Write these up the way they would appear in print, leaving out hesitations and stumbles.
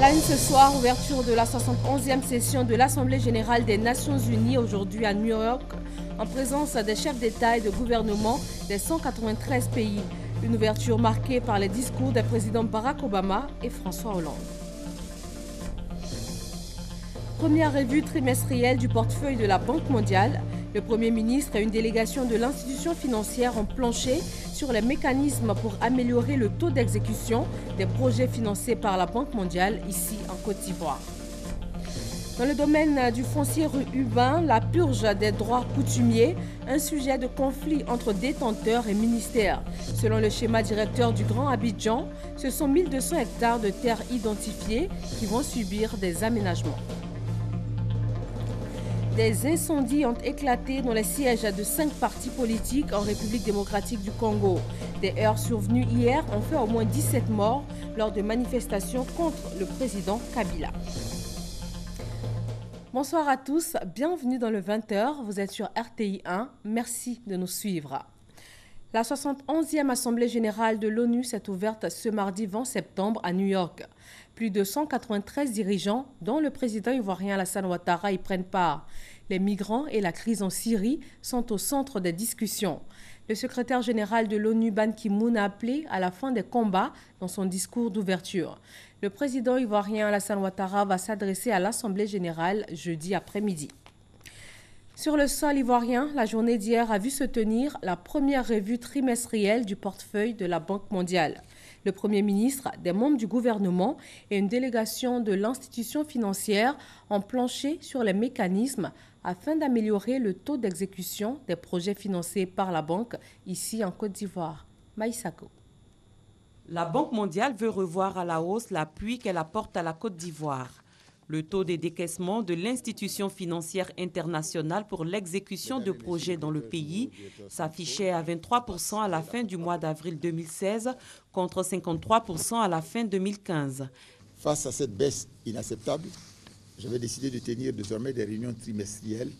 la une ce soir, ouverture de la 71e session de l'Assemblée générale des Nations unies aujourd'hui à New York, en présence des chefs d'État et de gouvernement des 193 pays. Une ouverture marquée par les discours des présidents Barack Obama et François Hollande. Première revue trimestrielle du portefeuille de la Banque mondiale. Le Premier ministre et une délégation de l'institution financière ont planché sur les mécanismes pour améliorer le taux d'exécution des projets financés par la Banque mondiale ici en Côte d'Ivoire. Dans le domaine du foncier urbain, la purge des droits coutumiers, un sujet de conflit entre détenteurs et ministères. Selon le schéma directeur du Grand Abidjan, ce sont 1200 hectares de terres identifiées qui vont subir des aménagements. Des incendies ont éclaté dans les sièges de 5 partis politiques en République démocratique du Congo. Des heurts survenus hier ont fait au moins 17 morts lors de manifestations contre le président Kabila. Bonsoir à tous, bienvenue dans le 20h, vous êtes sur RTI 1, merci de nous suivre. La 71e Assemblée générale de l'ONU s'est ouverte ce mardi 20 septembre à New York. Plus de 193 dirigeants, dont le président ivoirien Alassane Ouattara, y prennent part. Les migrants et la crise en Syrie sont au centre des discussions. Le secrétaire général de l'ONU, Ban Ki-moon, a appelé à la fin des combats dans son discours d'ouverture. Le président ivoirien Alassane Ouattara va s'adresser à l'Assemblée générale jeudi après-midi. Sur le sol ivoirien, la journée d'hier a vu se tenir la première revue trimestrielle du portefeuille de la Banque mondiale. Le Premier ministre, des membres du gouvernement et une délégation de l'institution financière ont planché sur les mécanismes afin d'améliorer le taux d'exécution des projets financés par la Banque ici en Côte d'Ivoire. Maïsako. La Banque mondiale veut revoir à la hausse l'appui qu'elle apporte à la Côte d'Ivoire. Le taux de décaissement de l'institution financière internationale pour l'exécution de projets dans le pays s'affichait à 23% à la fin du mois d'avril 2016 contre 53% à la fin 2015. Face à cette baisse inacceptable, j'avais décidé de tenir désormais des réunions trimestrielles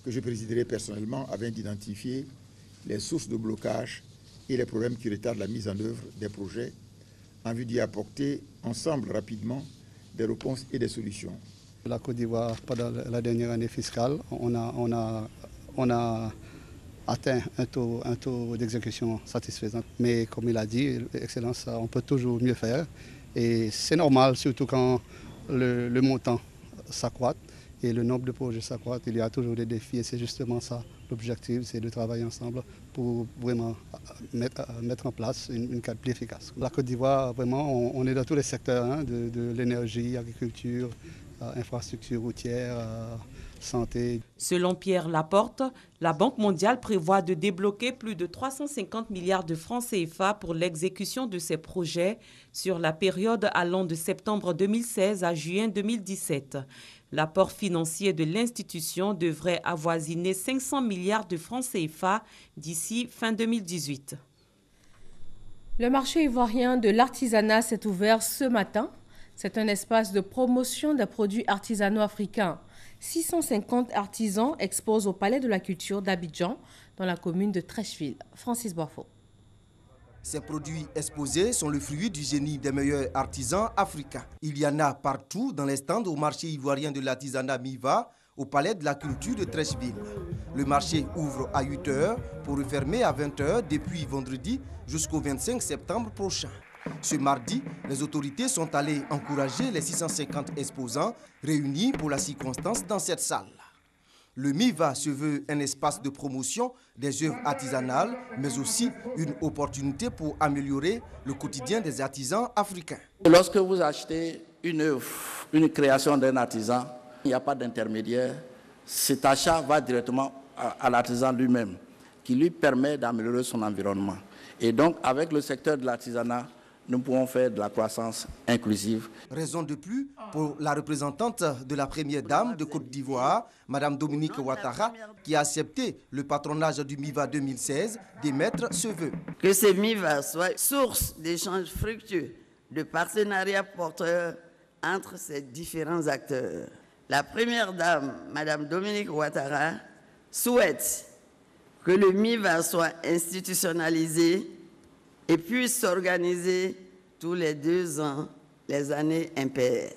que je présiderai personnellement afin d'identifier les sources de blocage et les problèmes qui retardent la mise en œuvre des projets en vue d'y apporter ensemble rapidement des réponses et des solutions. La Côte d'Ivoire, pendant la dernière année fiscale, on a atteint un taux d'exécution satisfaisant. Mais comme il a dit, Excellence, on peut toujours mieux faire. Et c'est normal, surtout quand le montant s'accroît et le nombre de projets s'accroît. Il y a toujours des défis et c'est justement ça l'objectif, c'est de travailler ensemble pour vraiment mettre en place une carte plus efficace. La Côte d'Ivoire, vraiment, on est dans tous les secteurs, de l'énergie, agriculture, infrastructure routière, santé. Selon Pierre Laporte, la Banque mondiale prévoit de débloquer plus de 350 milliards de francs CFA pour l'exécution de ces projets sur la période allant de septembre 2016 à juin 2017. L'apport financier de l'institution devrait avoisiner 500 milliards de francs CFA d'ici fin 2018. Le marché ivoirien de l'artisanat s'est ouvert ce matin. C'est un espace de promotion des produits artisanaux africains. 650 artisans exposent au Palais de la Culture d'Abidjan, dans la commune de Treichville. Francis Boifo. Ces produits exposés sont le fruit du génie des meilleurs artisans africains. Il y en a partout dans les stands au marché ivoirien de l'artisanat MIVA, au Palais de la Culture de Treichville. Le marché ouvre à 8 h pour refermer à 20 h depuis vendredi jusqu'au 25 septembre prochain. Ce mardi, les autorités sont allées encourager les 650 exposants réunis pour la circonstance dans cette salle. Le MIVA se veut un espace de promotion des œuvres artisanales, mais aussi une opportunité pour améliorer le quotidien des artisans africains. Lorsque vous achetez une œuvre, une création d'un artisan, il n'y a pas d'intermédiaire. Cet achat va directement à l'artisan lui-même, qui lui permet d'améliorer son environnement. Et donc, avec le secteur de l'artisanat, nous pouvons faire de la croissance inclusive. Raison de plus pour la représentante de la première dame de Côte d'Ivoire, Mme Dominique Ouattara, qui a accepté le patronage du MIVA 2016 d'émettre ce vœu. Que ce MIVA soit source d'échanges fructueux, de partenariats porteurs entre ces différents acteurs. La première dame, Mme Dominique Ouattara, souhaite que le MIVA soit institutionnalisé et puisse s'organiser tous les 2 ans les années impaires.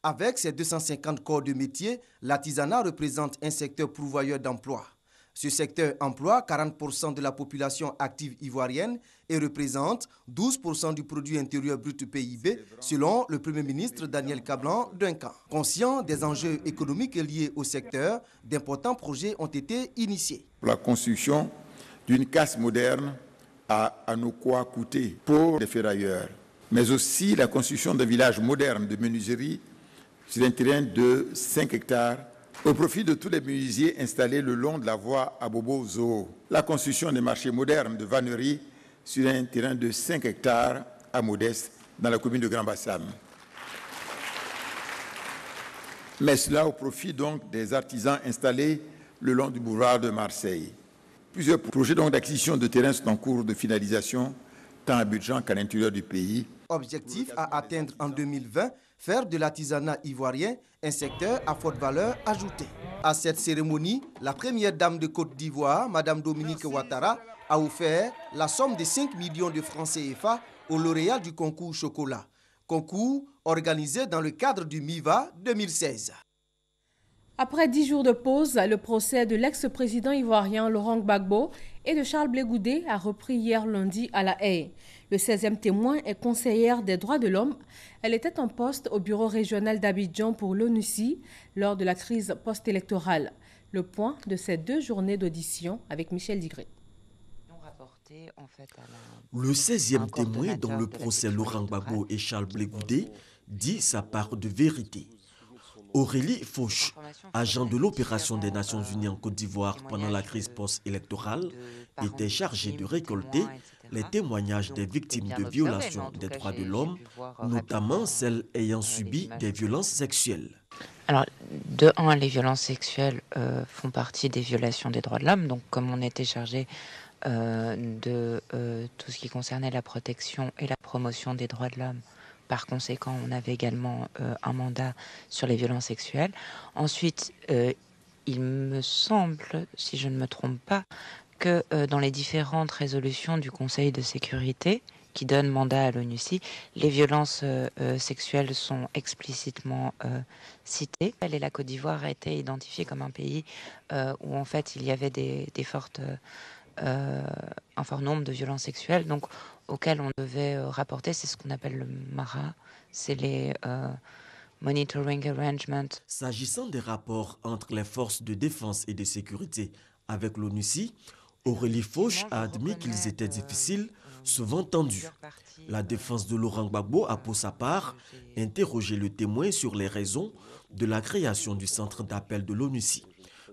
Avec ses 250 corps de métier, l'artisanat représente un secteur pourvoyeur d'emplois. Ce secteur emploie 40% de la population active ivoirienne et représente 12% du produit intérieur brut PIB, selon le Premier ministre Daniel Kablan-Duncan. Conscient des enjeux économiques liés au secteur, d'importants projets ont été initiés. La construction d'une casse moderne à nos quoi coûter pour les ferrailleurs, mais aussi la construction d'un village moderne de menuiserie sur un terrain de 5 hectares au profit de tous les menuisiers installés le long de la voie à Bobo-Zoo. La construction des marchés modernes de vannerie sur un terrain de 5 hectares à Modeste, dans la commune de Grand-Bassam. Mais cela au profit donc des artisans installés le long du boulevard de Marseille. Plusieurs projets d'acquisition de terrains sont en cours de finalisation, tant à Abidjan qu'à l'intérieur du pays. Objectif à atteindre en 2020, faire de l'artisanat ivoirien un secteur à forte valeur ajoutée. À cette cérémonie, la première dame de Côte d'Ivoire, Mme Dominique Ouattara, a offert la somme de 5 millions de francs CFA au lauréat du concours chocolat. Concours organisé dans le cadre du MIVA 2016. Après 10 jours de pause, le procès de l'ex-président ivoirien Laurent Gbagbo et de Charles Blé Goudé a repris hier lundi à La Haye. Le 16e témoin est conseillère des droits de l'homme. Elle était en poste au bureau régional d'Abidjan pour l'ONUCI lors de la crise post-électorale. Le point de ces 2 journées d'audition avec Michel Digré. Le 16e témoin dans le procès Laurent Gbagbo et Charles Blé Goudé dit sa part de vérité. Aurélie Fauche, agent de l'opération des Nations Unies en Côte d'Ivoire pendant la crise post-électorale, était chargée de récolter les témoignages des victimes de violations des droits de l'homme, notamment celles ayant subi des violences sexuelles. Alors, de 1, les violences sexuelles font partie des violations des droits de l'homme. Donc, comme on était chargé de tout ce qui concernait la protection et la promotion des droits de l'homme, par conséquent, on avait également un mandat sur les violences sexuelles. Ensuite, il me semble, si je ne me trompe pas, que dans les différentes résolutions du Conseil de sécurité qui donnent mandat à l'ONUCI, les violences sexuelles sont explicitement citées. Et la Côte d'Ivoire a été identifiée comme un pays où en fait il y avait un fort nombre de violences sexuelles, donc auxquelles on devait rapporter. C'est ce qu'on appelle le MARA, c'est les Monitoring Arrangements. S'agissant des rapports entre les forces de défense et de sécurité avec l'ONUCI, Aurélie Fauche a admis qu'ils étaient difficiles, souvent tendus. La défense de Laurent Gbagbo a pour sa part interrogé le témoin sur les raisons de la création du centre d'appel de l'ONUCI.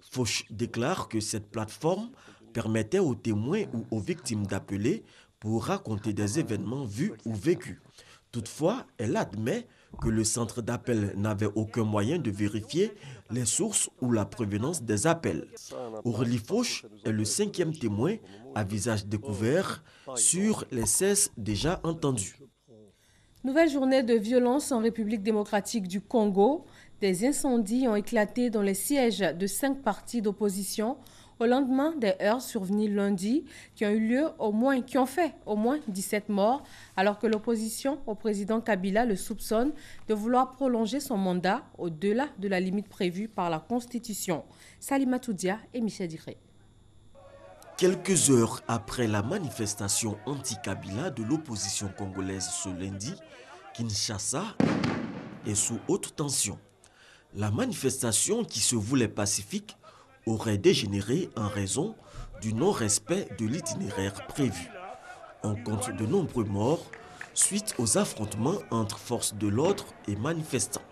Fauche déclare que cette plateforme permettait aux témoins ou aux victimes d'appeler pour raconter des événements vus ou vécus. Toutefois, elle admet que le centre d'appel n'avait aucun moyen de vérifier les sources ou la provenance des appels. Aurélie Fauche est le 5e témoin à visage découvert sur les 16 déjà entendus. Nouvelle journée de violence en République démocratique du Congo. Des incendies ont éclaté dans les sièges de 5 partis d'opposition au lendemain des heurts survenus lundi qui ont fait au moins 17 morts, alors que l'opposition au président Kabila le soupçonne de vouloir prolonger son mandat au-delà de la limite prévue par la Constitution. Salima Toudia et Michel Digré. Quelques heures après la manifestation anti-Kabila de l'opposition congolaise ce lundi, Kinshasa est sous haute tension. La manifestation, qui se voulait pacifique, aurait dégénéré en raison du non-respect de l'itinéraire prévu. On compte de nombreux morts suite aux affrontements entre forces de l'ordre et manifestants.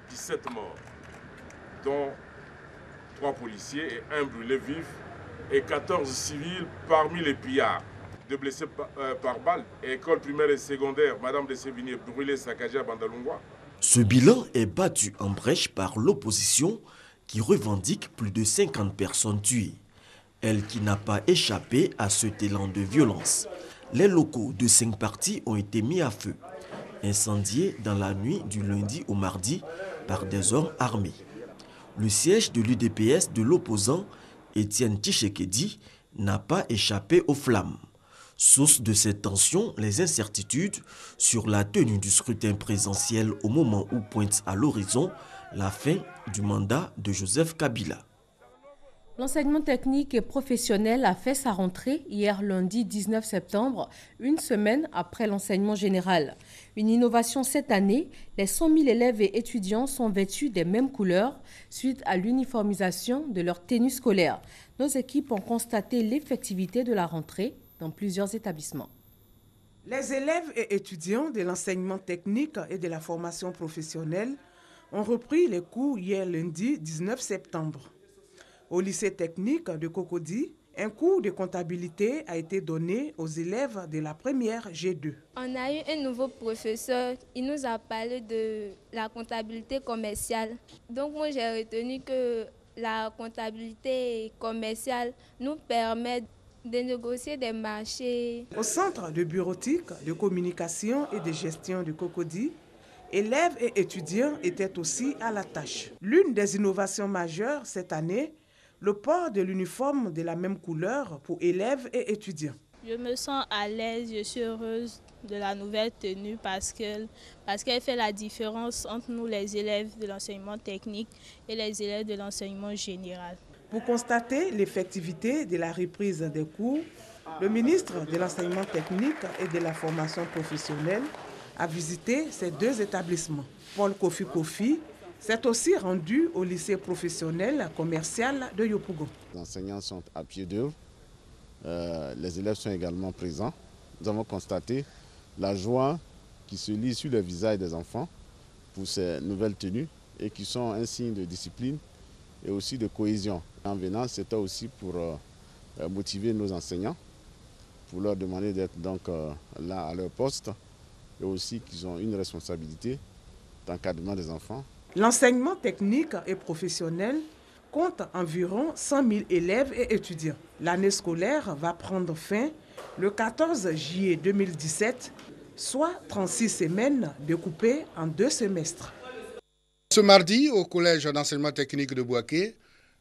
17 morts, dont 3 policiers et 1 brûlé vif, et 14 civils parmi les pillards. 2 blessés par balle. École primaire et secondaire, Madame de Sévigné, brûlée, saccagée à Bandalungwa. Ce bilan est battu en brèche par l'opposition qui revendique plus de 50 personnes tuées. Elle qui n'a pas échappé à cet élan de violence. Les locaux de 5 partis ont été mis à feu, incendiés dans la nuit du lundi au mardi par des hommes armés. Le siège de l'UDPS de l'opposant Étienne Tshisekedi n'a pas échappé aux flammes. Source de cette tension, les incertitudes sur la tenue du scrutin présentiel au moment où pointe à l'horizon la fin du mandat de Joseph Kabila. L'enseignement technique et professionnel a fait sa rentrée hier lundi 19 septembre, une semaine après l'enseignement général. Une innovation cette année, les 100 000 élèves et étudiants sont vêtus des mêmes couleurs suite à l'uniformisation de leur tenue scolaire. Nos équipes ont constaté l'effectivité de la rentrée dans plusieurs établissements. Les élèves et étudiants de l'enseignement technique et de la formation professionnelle ont repris les cours hier lundi 19 septembre. Au lycée technique de Cocody, un cours de comptabilité a été donné aux élèves de la première G2. On a eu un nouveau professeur, il nous a parlé de la comptabilité commerciale. Donc moi j'ai retenu que la comptabilité commerciale nous permet de négocier des marchés. Au centre de bureautique, de communication et de gestion de Cocody, élèves et étudiants étaient aussi à la tâche. L'une des innovations majeures cette année, le port de l'uniforme de la même couleur pour élèves et étudiants. Je me sens à l'aise, je suis heureuse de la nouvelle tenue parce qu'elle fait la différence entre nous les élèves de l'enseignement technique et les élèves de l'enseignement général. Pour constater l'effectivité de la reprise des cours, le ministre de l'enseignement technique et de la formation professionnelle a visité ces deux établissements. Paul Kofi Kofi s'est aussi rendu au lycée professionnel commercial de Yopougon. Les enseignants sont à pied d'œuvre, les élèves sont également présents. Nous avons constaté la joie qui se lit sur le visage des enfants pour ces nouvelles tenues et qui sont un signe de discipline et aussi de cohésion. En venant, c'était aussi pour motiver nos enseignants, pour leur demander d'être donc là à leur poste et aussi qu'ils ont une responsabilité d'encadrement des enfants. L'enseignement technique et professionnel compte environ 100 000 élèves et étudiants. L'année scolaire va prendre fin le 14 juillet 2017, soit 36 semaines découpées en 2 semestres. Ce mardi, au collège d'enseignement technique de Bouaké,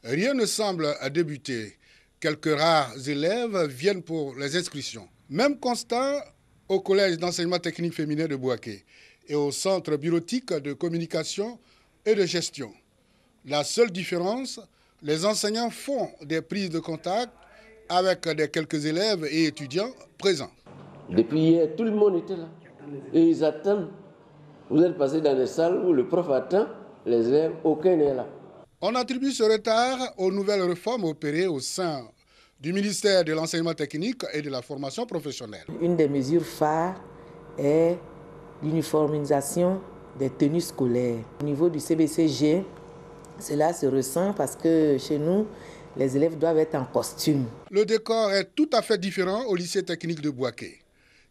rien ne semble débuter. Quelques rares élèves viennent pour les inscriptions. Même constat au collège d'enseignement technique féminin de Bouaké et au centre bureautique de communication et de gestion. La seule différence, les enseignants font des prises de contact avec quelques élèves et étudiants présents. Depuis hier, tout le monde était là et ils attendent. Vous êtes passé dans des salles où le prof attend, les élèves, aucun n'est là. On attribue ce retard aux nouvelles réformes opérées au sein du ministère de l'enseignement technique et de la formation professionnelle. Une des mesures phares est l'uniformisation des tenues scolaires. Au niveau du CBCG, cela se ressent parce que chez nous, les élèves doivent être en costume. Le décor est tout à fait différent au lycée technique de Bouaké.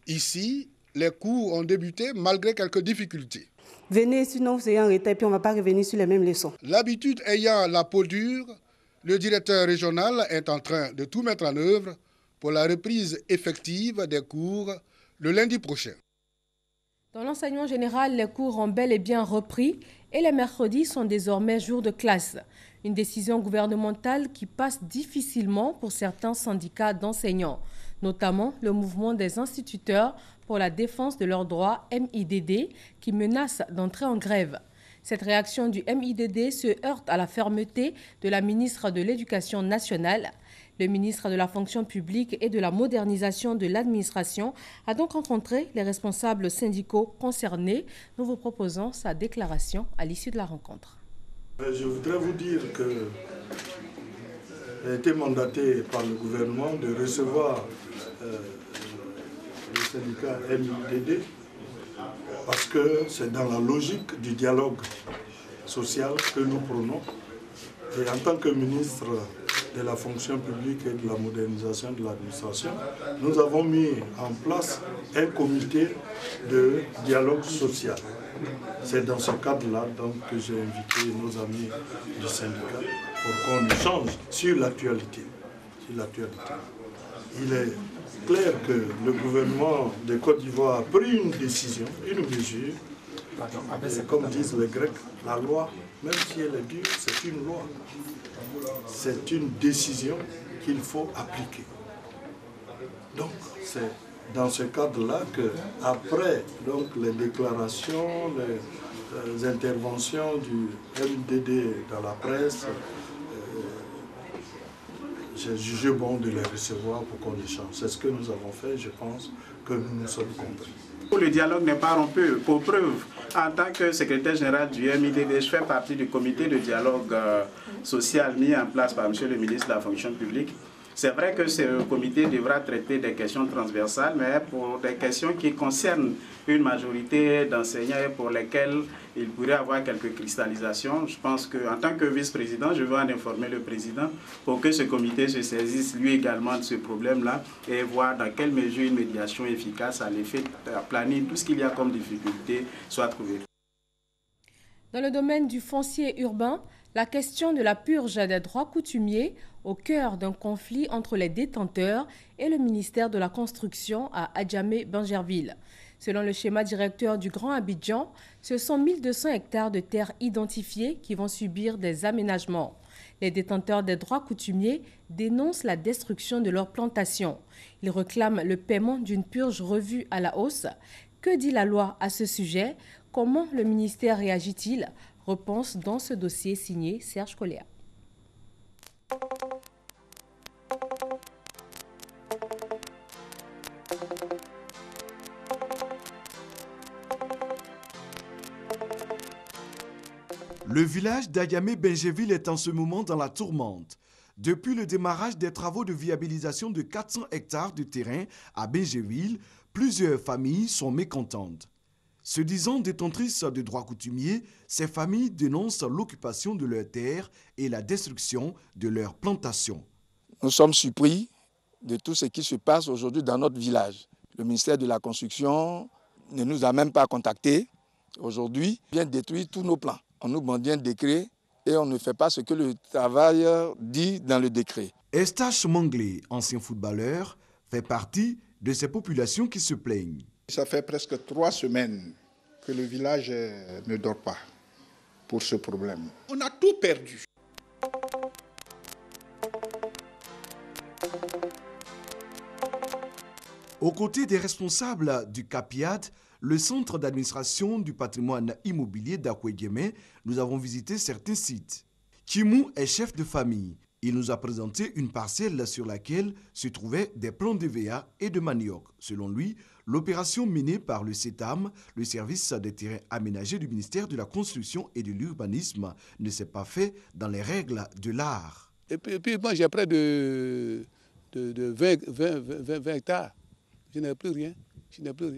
Ici, les cours ont débuté malgré quelques difficultés. Venez, sinon vous êtes en retard et puis on ne va pas revenir sur les mêmes leçons. L'habitude ayant la peau dure, le directeur régional est en train de tout mettre en œuvre pour la reprise effective des cours le lundi prochain. Dans l'enseignement général, les cours ont bel et bien repris et les mercredis sont désormais jours de classe. Une décision gouvernementale qui passe difficilement pour certains syndicats d'enseignants, notamment le mouvement des instituteurs pour la défense de leurs droits MIDD qui menace d'entrer en grève. Cette réaction du MIDD se heurte à la fermeté de la ministre de l'Éducation nationale. Le ministre de la Fonction publique et de la modernisation de l'administration a donc rencontré les responsables syndicaux concernés. Nous vous proposons sa déclaration à l'issue de la rencontre. Je voudrais vous dire que j'ai été mandaté par le gouvernement de recevoir le syndicat MIDD parce que c'est dans la logique du dialogue social que nous prônons. Et en tant que ministre de la fonction publique et de la modernisation de l'administration, nous avons mis en place un comité de dialogue social. C'est dans ce cadre-là que j'ai invité nos amis du syndicat pour qu'on échange sur l'actualité. Il est clair que le gouvernement de Côte d'Ivoire a pris une décision, une mesure. Et comme disent les Grecs, la loi, même si elle est dure, c'est une loi. C'est une décision qu'il faut appliquer. Donc c'est dans ce cadre-là que, après donc, les déclarations, les interventions du MDD dans la presse, j'ai jugé bon de les recevoir pour qu'on échange. C'est ce que nous avons fait, je pense que nous nous sommes compris. Le dialogue n'est pas rompu. Pour preuve, en tant que secrétaire général du MIDD, je fais partie du comité de dialogue social mis en place par M. le ministre de la fonction publique. C'est vrai que ce comité devra traiter des questions transversales, mais pour des questions qui concernent une majorité d'enseignants et pour lesquelles il pourrait y avoir quelques cristallisations, je pense qu'en tant que vice-président, je vais en informer le président pour que ce comité se saisisse lui également de ce problème-là et voir dans quelle mesure une médiation efficace à l'effet planning tout ce qu'il y a comme difficulté soit trouvé. Dans le domaine du foncier urbain, la question de la purge des droits coutumiers au cœur d'un conflit entre les détenteurs et le ministère de la Construction à Adjamé-Bingerville. Selon le schéma directeur du Grand Abidjan, ce sont 1200 hectares de terres identifiés qui vont subir des aménagements. Les détenteurs des droits coutumiers dénoncent la destruction de leurs plantations. Ils réclament le paiement d'une purge revue à la hausse. Que dit la loi à ce sujet? Comment le ministère réagit-il? Réponse dans ce dossier signé Serge Coléa. Le village d'Adjamé-Bingerville est en ce moment dans la tourmente. Depuis le démarrage des travaux de viabilisation de 400 hectares de terrain à Bingerville, plusieurs familles sont mécontentes. Se disant détentrices de droits coutumiers, ces familles dénoncent l'occupation de leurs terres et la destruction de leurs plantations. Nous sommes surpris de tout ce qui se passe aujourd'hui dans notre village. Le ministère de la Construction ne nous a même pas contactés. Aujourd'hui, il vient détruire tous nos plans. On nous demande un décret et on ne fait pas ce que le travailleur dit dans le décret. Eustache Manglé, ancien footballeur, fait partie de ces populations qui se plaignent. Ça fait presque 3 semaines que le village ne dort pas pour ce problème. On a tout perdu. Aux côtés des responsables du CAPIAD, le centre d'administration du patrimoine immobilier d'Akwegeme, nous avons visité certains sites. Kimou est chef de famille. Il nous a présenté une parcelle sur laquelle se trouvaient des plants de VA et de manioc. Selon lui, l'opération menée par le CETAM, le service des terrains aménagés du ministère de la Construction et de l'Urbanisme, ne s'est pas fait dans les règles de l'art. Et puis moi j'ai près de 20 hectares. Je n'ai plus rien.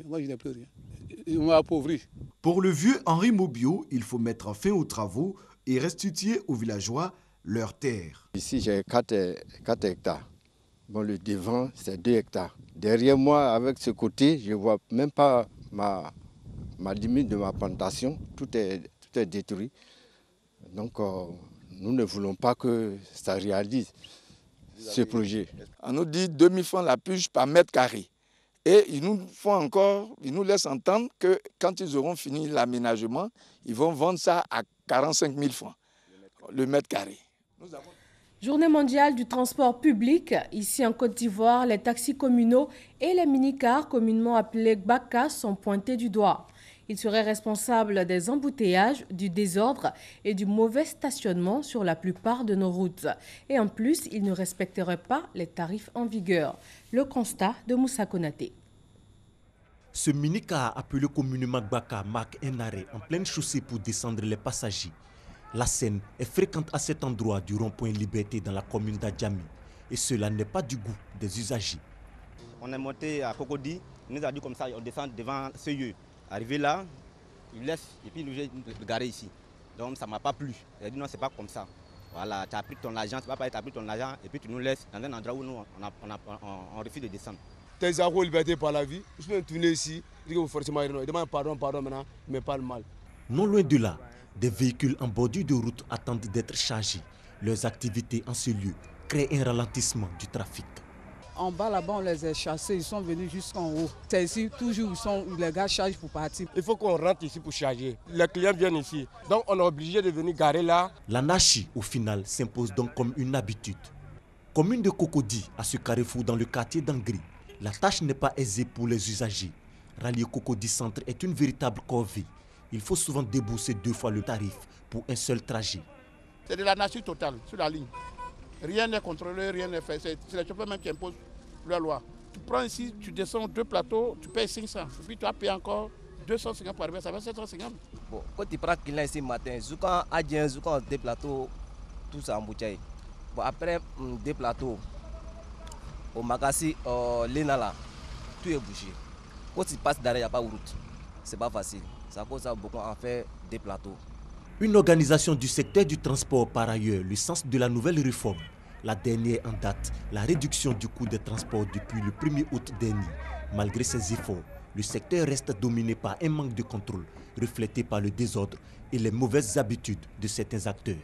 Moi je n'ai plus rien. On m'a appauvri. Pour le vieux Henri Mobio, il faut mettre fin aux travaux et restituer aux villageois leurs terres. Ici, j'ai 4 hectares. Bon, le devant, c'est 2 hectares. Derrière moi, avec ce côté, je ne vois même pas ma limite de ma plantation. Tout est détruit. Donc, nous ne voulons pas que ça réalise ce projet. On nous dit 2000 francs la purge par mètre carré. Et ils nous laissent entendre que quand ils auront fini l'aménagement, ils vont vendre ça à 45 000 francs le mètre carré. Journée mondiale du transport public. Ici en Côte d'Ivoire, les taxis communaux et les minicars, communément appelés Gbaka, sont pointés du doigt. Ils seraient responsables des embouteillages, du désordre et du mauvais stationnement sur la plupart de nos routes. Et en plus, ils ne respecteraient pas les tarifs en vigueur. Le constat de Moussa Konaté. Ce minicar appelé communément Gbaka marque un arrêt en pleine chaussée pour descendre les passagers. La scène est fréquente à cet endroit du rond-point Liberté dans la commune d'Adjamé. Et cela n'est pas du goût des usagers. On est monté à Cocody, il nous a dit comme ça, on descend devant ce lieu. Arrivé là, il laisse et puis il nous a garé ici. Donc ça ne m'a pas plu. Il a dit non, c'est pas comme ça. Voilà, tu as pris ton argent, tu vas pas tu as pris ton argent et puis tu nous laisses dans un endroit où nous, on refuse de descendre. Tes arômes liberté par la vie, je peux tourner ici, je dis que vous forcément, il demande pardon maintenant, mais pas le mal. Non loin de là, des véhicules en bordure de route attendent d'être chargés. Leurs activités en ce lieu créent un ralentissement du trafic. En bas là-bas, on les a chassés, ils sont venus jusqu'en haut. C'est ici, toujours, les gars chargent pour partir. Il faut qu'on rentre ici pour charger. Les clients viennent ici, donc on est obligé de venir garer là. L'anarchie, au final, s'impose donc comme une habitude. Commune de Cocody, à ce carrefour dans le quartier d'Angri, La tâche n'est pas aisée pour les usagers. Rallier Cocody Centre est une véritable corvée. Il faut souvent débourser 2 fois le tarif pour un seul trajet. C'est de la nature totale sur la ligne. Rien n'est contrôlé, rien n'est fait. C'est les chauffeurs même qui imposent leur loi. Tu prends ici, tu descends 2 plateaux, tu payes 500. Et puis tu as payé encore 250 pour arriver, ça fait 750. Bon, quand tu prends client ici matin, jusqu'à Adien, jusqu'à 2 plateaux, tout ça embouteillé. Bon, après 2 plateaux, au magasin, l'Énala, tout est bouché. Quand tu passes derrière, il n'y a pas de route. C'est pas facile. Ça cause ça beaucoup en fait des plateaux. Une organisation du secteur du transport par ailleurs, le sens de la nouvelle réforme. La dernière en date, la réduction du coût des transports depuis le 1er août dernier. Malgré ces efforts, le secteur reste dominé par un manque de contrôle, reflété par le désordre et les mauvaises habitudes de certains acteurs.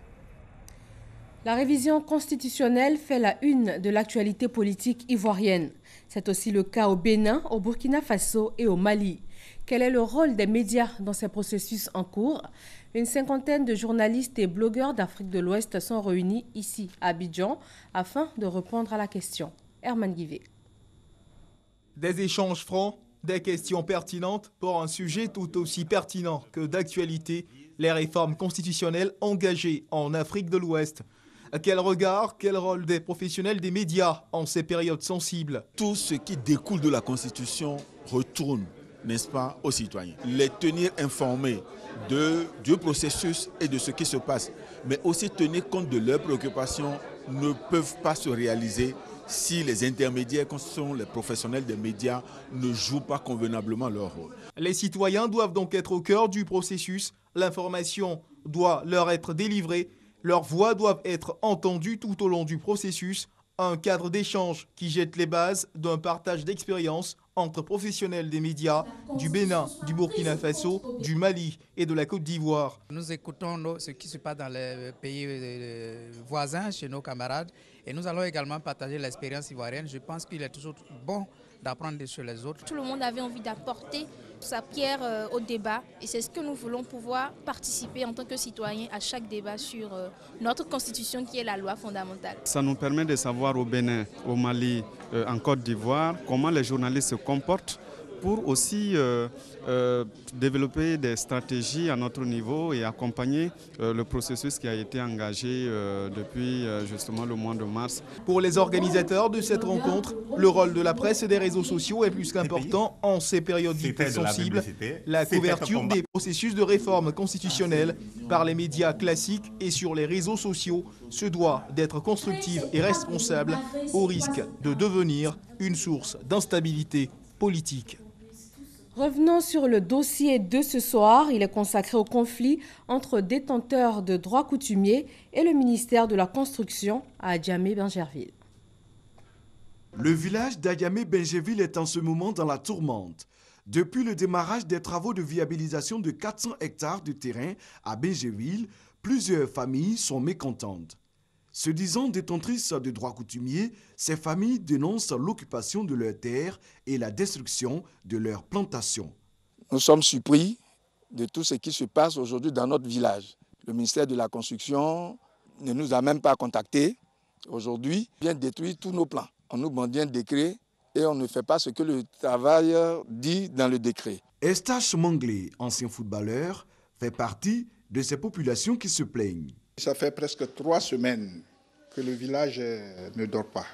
La révision constitutionnelle fait la une de l'actualité politique ivoirienne. C'est aussi le cas au Bénin, au Burkina Faso et au Mali. Quel est le rôle des médias dans ces processus en cours? Une cinquantaine de journalistes et blogueurs d'Afrique de l'Ouest sont réunis ici à Abidjan afin de répondre à la question. Herman Guivet. Des échanges francs, des questions pertinentes pour un sujet tout aussi pertinent que d'actualité, les réformes constitutionnelles engagées en Afrique de l'Ouest. Quel regard, quel rôle des professionnels des médias en ces périodes sensibles? Tout ce qui découle de la Constitution retourne, n'est-ce pas, aux citoyens. Les tenir informés du processus et de ce qui se passe, mais aussi tenir compte de leurs préoccupations ne peuvent pas se réaliser si les intermédiaires, comme sont les professionnels des médias, ne jouent pas convenablement leur rôle. Les citoyens doivent donc être au cœur du processus. L'information doit leur être délivrée. Leurs voix doivent être entendues tout au long du processus. Un cadre d'échange qui jette les bases d'un partage d'expériences entre professionnels des médias du Bénin, du Burkina Faso, du Mali et de la Côte d'Ivoire. Nous écoutons ce qui se passe dans les pays voisins, chez nos camarades, et nous allons également partager l'expérience ivoirienne. Je pense qu'il est toujours bon d'apprendre sur les autres. Tout le monde avait envie d'apporter sa pierre au débat et c'est ce que nous voulons pouvoir participer en tant que citoyens à chaque débat sur notre constitution qui est la loi fondamentale. Ça nous permet de savoir au Bénin, au Mali, en Côte d'Ivoire, comment les journalistes se comportent pour aussi développer des stratégies à notre niveau et accompagner le processus qui a été engagé depuis justement le mois de mars. Pour les organisateurs de cette rencontre, le rôle de la presse et des réseaux sociaux est plus qu'important en ces périodes dites sensibles. La couverture des processus de réforme constitutionnelle par les médias classiques et sur les réseaux sociaux se doit d'être constructive et responsable au risque de devenir une source d'instabilité politique. Revenons sur le dossier de ce soir. Il est consacré au conflit entre détenteurs de droits coutumiers et le ministère de la Construction à Adjamé-Bingerville. Le village d'Adjamé-Bingerville est en ce moment dans la tourmente. Depuis le démarrage des travaux de viabilisation de 400 hectares de terrain à Bingerville, plusieurs familles sont mécontentes. Se disant détentrices de droits coutumiers, ces familles dénoncent l'occupation de leurs terres et la destruction de leurs plantations. Nous sommes surpris de tout ce qui se passe aujourd'hui dans notre village. Le ministère de la Construction ne nous a même pas contactés. Aujourd'hui, il vient détruire tous nos plans. On nous demande un décret et on ne fait pas ce que le travailleur dit dans le décret. Eustache Manglé, ancien footballeur, fait partie de ces populations qui se plaignent. Ça fait presque 3 semaines que le village ne dort pas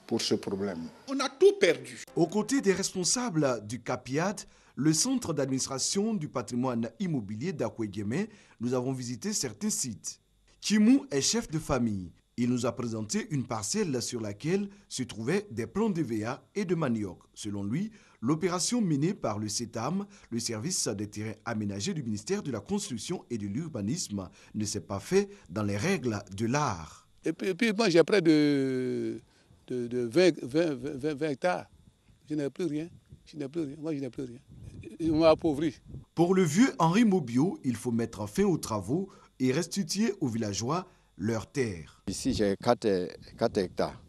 pour ce problème. On a tout perdu. Aux côtés des responsables du CAPIAD, le centre d'administration du patrimoine immobilier d'Akwegeme, nous avons visité certains sites. Kimou est chef de famille. Il nous a présenté une parcelle sur laquelle se trouvaient des plants d'EVA et de manioc. Selon lui, l'opération menée par le CETAM, le service des terrains aménagés du ministère de la Construction et de l'Urbanisme, ne s'est pas fait dans les règles de l'art. Et puis moi j'ai près de 20 hectares. Je n'ai plus rien. Moi je n'ai plus rien. On m'a appauvri. Pour le vieux Henri Mobio, il faut mettre fin aux travaux et restituer aux villageois leurs terres. Ici j'ai 4 hectares.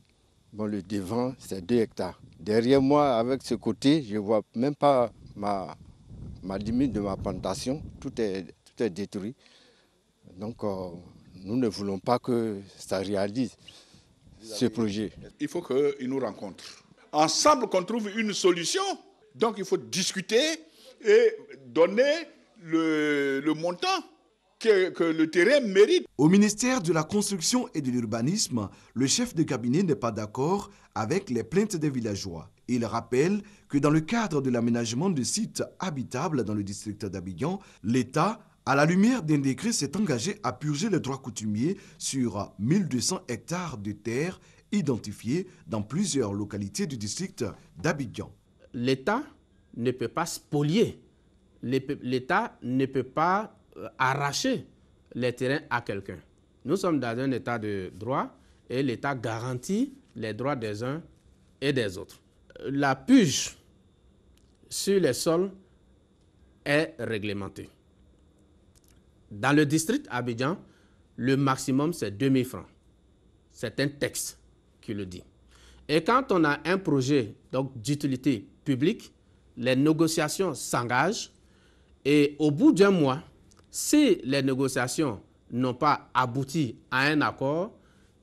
Bon, le devant, c'est 2 hectares. Derrière moi, avec ce côté, je ne vois même pas ma limite de ma plantation. Tout est détruit. Donc, nous ne voulons pas que ça réalise ce projet. Il faut qu'ils nous rencontrent. ensemble qu'on trouve une solution. Donc il faut discuter et donner le montant que le terrain mérite. Au ministère de la Construction et de l'Urbanisme, le chef de cabinet n'est pas d'accord avec les plaintes des villageois. Il rappelle que dans le cadre de l'aménagement de sites habitables dans le district d'Abidjan, l'État, à la lumière d'un décret, s'est engagé à purger les droits coutumiers sur 1200 hectares de terre identifiés dans plusieurs localités du district d'Abidjan. L'État ne peut pas spolier, l'État ne peut pas arracher les terrains à quelqu'un. Nous sommes dans un état de droit et l'État garantit les droits des uns et des autres. La purge sur les sols est réglementée. Dans le district Abidjan, le maximum c'est 2000 francs. C'est un texte qui le dit. Et quand on a un projet d'utilité publique, les négociations s'engagent et au bout d'un mois, si les négociations n'ont pas abouti à un accord,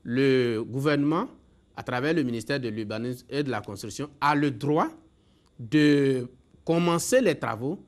le gouvernement, à travers le ministère de l'Urbanisme et de la Construction, a le droit de commencer les travaux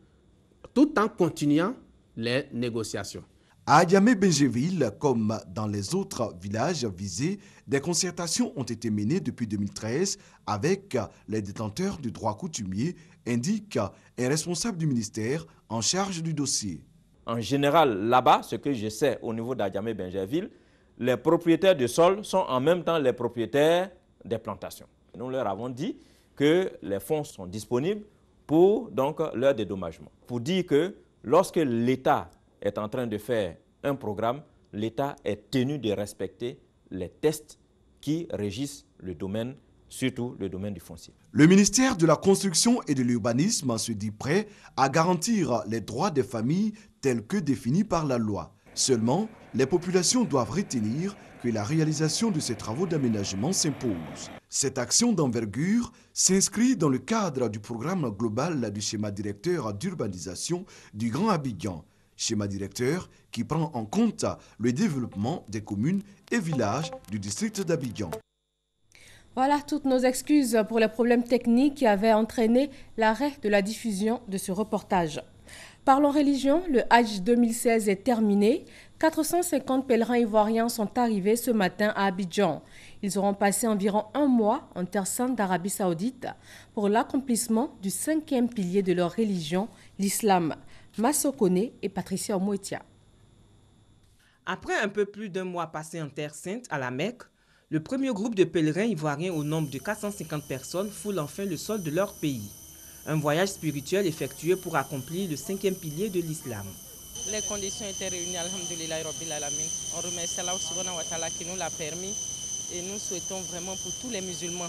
tout en continuant les négociations. À Adjamé-Benjéville, comme dans les autres villages visés, des concertations ont été menées depuis 2013 avec les détenteurs du droit coutumier, indique un responsable du ministère en charge du dossier. En général, là-bas, ce que je sais au niveau d'Adjamé-Benjéville, les propriétaires de sol sont en même temps les propriétaires des plantations. Nous leur avons dit que les fonds sont disponibles pour donc leur dédommagement. Pour dire que lorsque l'État est en train de faire un programme, l'État est tenu de respecter les tests qui régissent le domaine, surtout le domaine du foncier. Le ministère de la Construction et de l'Urbanisme se dit prêt à garantir les droits des familles tels que définis par la loi. Seulement, les populations doivent retenir que la réalisation de ces travaux d'aménagement s'impose. Cette action d'envergure s'inscrit dans le cadre du programme global du schéma directeur d'urbanisation du Grand Abidjan. Schéma directeur qui prend en compte le développement des communes et villages du district d'Abidjan. Voilà toutes nos excuses pour les problèmes techniques qui avaient entraîné l'arrêt de la diffusion de ce reportage. Parlons religion, le Hajj 2016 est terminé. 450 pèlerins ivoiriens sont arrivés ce matin à Abidjan. Ils auront passé environ un mois en Terre Sainte d'Arabie Saoudite pour l'accomplissement du 5e pilier de leur religion, l'islam. Massokone et Patricia Omouetia. Après un peu plus d'un mois passé en Terre Sainte à la Mecque, le premier groupe de pèlerins ivoiriens au nombre de 450 personnes foule enfin le sol de leur pays. Un voyage spirituel effectué pour accomplir le 5e pilier de l'islam. Les conditions étaient réunies, alhamdoulilah rabbil alamin. On remercie Allah subhanahu wa ta'ala qui nous l'a permis et nous souhaitons vraiment pour tous les musulmans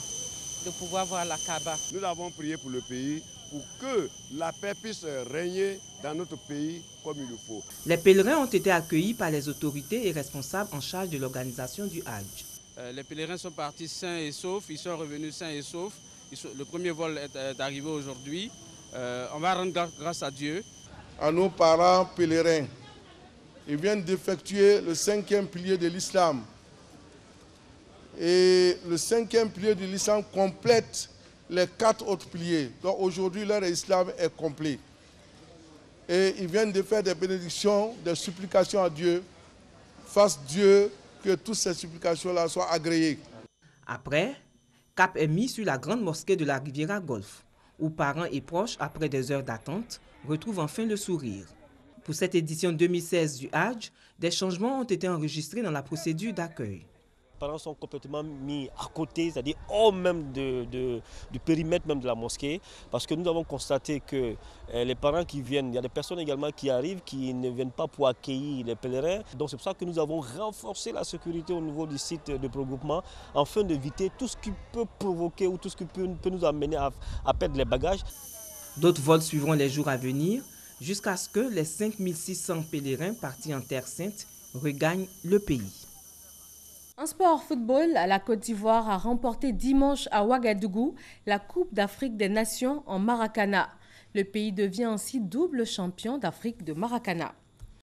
de pouvoir voir la Kaaba. Nous avons prié pour le pays pour que la paix puisse régner dans notre pays comme il le faut. Les pèlerins ont été accueillis par les autorités et responsables en charge de l'organisation du Hajj. Les pèlerins sont partis sains et saufs, ils sont revenus sains et saufs. Le premier vol est arrivé aujourd'hui. On va rendre grâce à Dieu. À nos parents pèlerins, ils viennent d'effectuer le 5e pilier de l'islam. Et le 5e pilier de l'islam complète les 4 autres piliers. Donc aujourd'hui, leur islam est complet. Et ils viennent de faire des bénédictions, des supplications à Dieu. Fasse Dieu que toutes ces supplications-là soient agréées. Après, cap est mis sur la grande mosquée de la Riviera Golfe, où parents et proches, après des heures d'attente, retrouvent enfin le sourire. Pour cette édition 2016 du Hajj, des changements ont été enregistrés dans la procédure d'accueil. Les parents sont complètement mis à côté, c'est-à-dire hors même du périmètre même de la mosquée, parce que nous avons constaté que les parents qui viennent, il y a des personnes également qui arrivent qui ne viennent pas pour accueillir les pèlerins. Donc c'est pour ça que nous avons renforcé la sécurité au niveau du site de regroupement, afin d'éviter tout ce qui peut provoquer ou tout ce qui peut nous amener à perdre les bagages. D'autres vols suivront les jours à venir, jusqu'à ce que les 5600 pèlerins partis en Terre Sainte regagnent le pays. En sport football, la Côte d'Ivoire a remporté dimanche à Ouagadougou la Coupe d'Afrique des Nations en Maracana. Le pays devient ainsi double champion d'Afrique de Maracana.